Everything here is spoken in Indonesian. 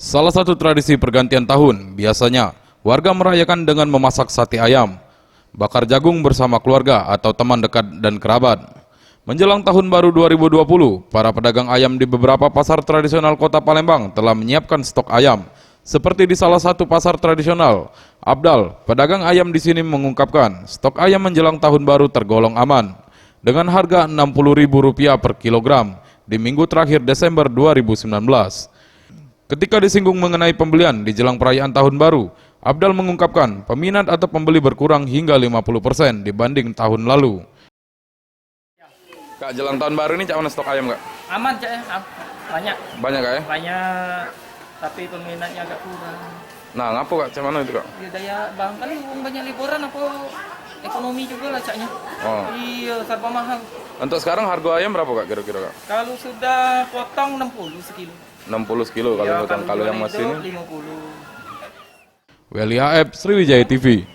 Salah satu tradisi pergantian tahun, biasanya warga merayakan dengan memasak sate ayam, bakar jagung bersama keluarga atau teman dekat dan kerabat. Menjelang tahun baru 2020, para pedagang ayam di beberapa pasar tradisional kota Palembang telah menyiapkan stok ayam. Seperti di salah satu pasar tradisional, Abdal, pedagang ayam di sini mengungkapkan, stok ayam menjelang tahun baru tergolong aman. Dengan harga Rp60.000 per kilogram di minggu terakhir Desember 2019. Ketika disinggung mengenai pembelian di jelang perayaan tahun baru, Abdal mengungkapkan peminat atau pembeli berkurang hingga 50% dibanding tahun lalu. Kak, jelang tahun baru ini cak mana stok ayam, Kak? Aman, Cak, ya. Banyak. Banyak, Kak, ya? Banyak, tapi peminatnya agak kurang. Nah, ngapa, Kak? Cak mana itu, Kak? Ya daya bang kan banyak liburan apa ekonomi juga lah, Caknya. Oh. Iya, serba mahal. Untuk sekarang harga ayam berapa, Kak, kira-kira, Kak? Kalau sudah potong 60 sekilo. 60 kilo kalau Ya, kalau yang jual masih hidup ini. 50. Welia App, Sriwijaya TV.